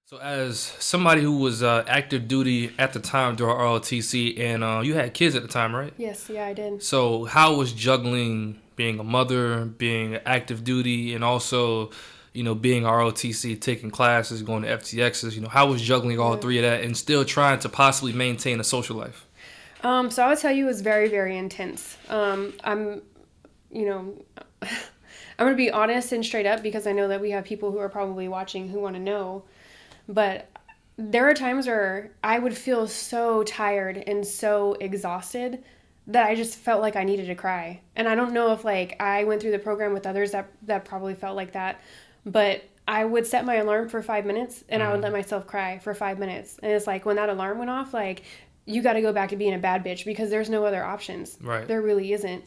So, as somebody who was active duty at the time during ROTC, and you had kids at the time, right? Yes, yeah, I did. So, how was juggling being a mother, being active duty, and also, being ROTC, taking classes, going to FTXs? How was juggling all Yeah. three of that and still trying to possibly maintain a social life? So I would tell you it was very, very intense. You know, I'm going to be honest and straight up because I know that we have people who are probably watching who want to know. But there are times where I would feel so tired and so exhausted that I just felt like I needed to cry. And I don't know if like I went through the program with others that probably felt like that, but I would set my alarm for 5 minutes and I would let myself cry for 5 minutes. And it's like when that alarm went off, like you got to go back to being a bad bitch because there's no other options. Right. There really isn't.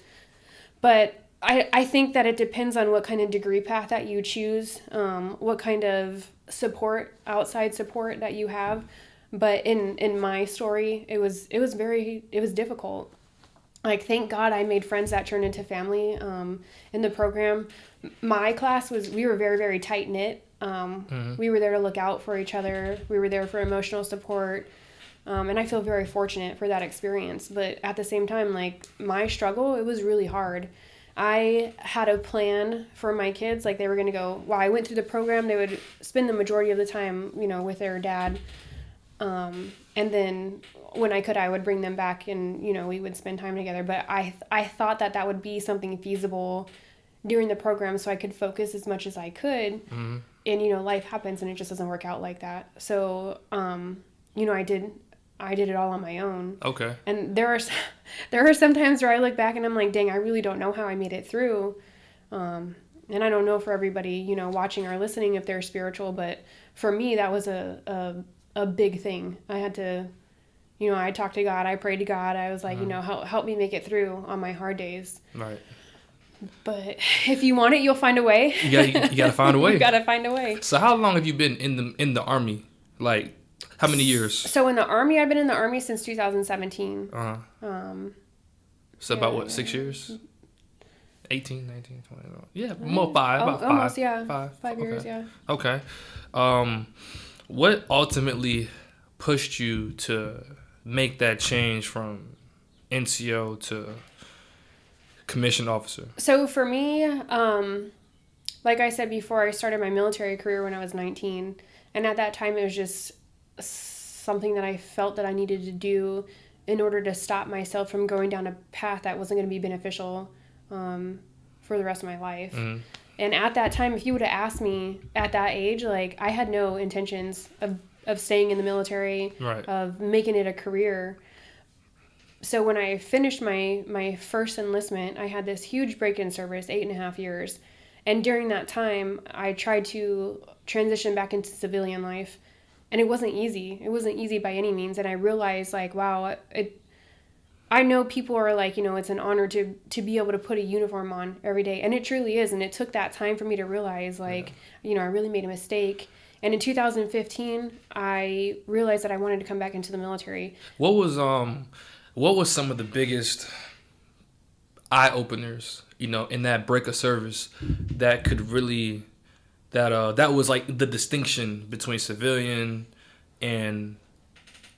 But I think that it depends on what kind of degree path that you choose, what kind of support, outside support that you have. But in my story, it was difficult. Like thank God I made friends that turned into family in the program. My class we were very, very tight knit. We were there to look out for each other. We were there for emotional support. And I feel very fortunate for that experience. But at the same time, like my struggle, it was really hard. I had a plan for my kids. Like they were going to go, while I went through the program, they would spend the majority of the time, with their dad. And then when I could, I would bring them back and, we would spend time together. But I thought that would be something feasible during the program so I could focus as much as I could. And, life happens and it just doesn't work out like that. So, I did it all on my own. Okay. And there are some times where I look back and I'm like, dang, I really don't know how I made it through. And I don't know for everybody, watching or listening if they're spiritual, but for me, that was a big thing. I had to, I talked to God, I prayed to God. I was like, help me make it through on my hard days. Right. But if you want it, you'll find a way. You gotta find a way. You gotta find a way. So, how long have you been in the army? Like, how many years? So in the Army, I've been in the Army since 2017. So about what, 6 years? 18, 19, 20. Yeah, more five. About five. Almost, yeah. Five. 5 years, Okay. yeah. Okay. What ultimately pushed you to make that change from NCO to commissioned officer? So for me, like I said before, I started my military career when I was 19. And at that time, it was just something that I felt that I needed to do in order to stop myself from going down a path that wasn't going to be beneficial for the rest of my life. Mm-hmm. And at that time, if you would have asked me at that age, like I had no intentions of staying in the military, Right. of making it a career. So when I finished my first enlistment, I had this huge break-in service, 8.5 years. And during that time, I tried to transition back into civilian life. And it wasn't easy. It wasn't easy by any means. And I realized, like, wow, I know people are like, it's an honor to be able to put a uniform on every day. And it truly is. And it took that time for me to realize, like, I really made a mistake. And in 2015, I realized that I wanted to come back into the military. What was some of the biggest eye openers, in that break of service that could really that was like the distinction between civilian and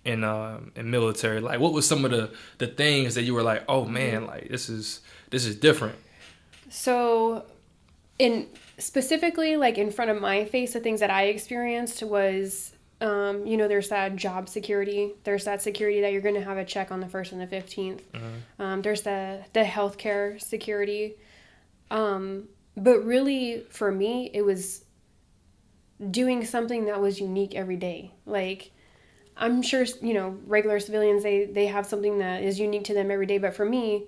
military? Like, what was some of the things that you were like, oh man, like this is different? So, specifically, like in front of my face, the things that I experienced was, there's that job security. There's that security that you're going to have a check on the 1st and the 15th. There's the healthcare security. But really, for me, it was doing something that was unique every day. Like, I'm sure, regular civilians, they have something that is unique to them every day. But for me,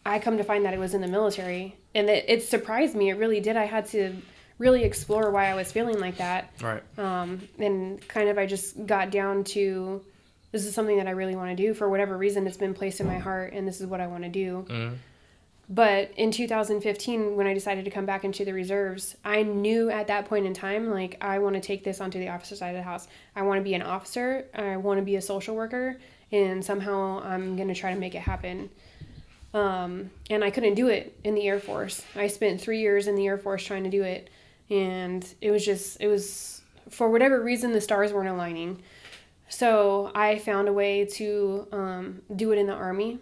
I come to find that it was in the military. And it surprised me. It really did. I had to really explore why I was feeling like that. Right. And kind of I just got down to, this is something that I really want to do. For whatever reason, it's been placed in my heart, and this is what I want to do. Mm-hmm. But in 2015, when I decided to come back into the reserves, I knew at that point in time, like, I want to take this onto the officer side of the house. I want to be an officer. I want to be a social worker. And somehow I'm going to try to make it happen. And I couldn't do it in the Air Force. I spent 3 years in the Air Force trying to do it. And it was for whatever reason, the stars weren't aligning. So I found a way to do it in the Army.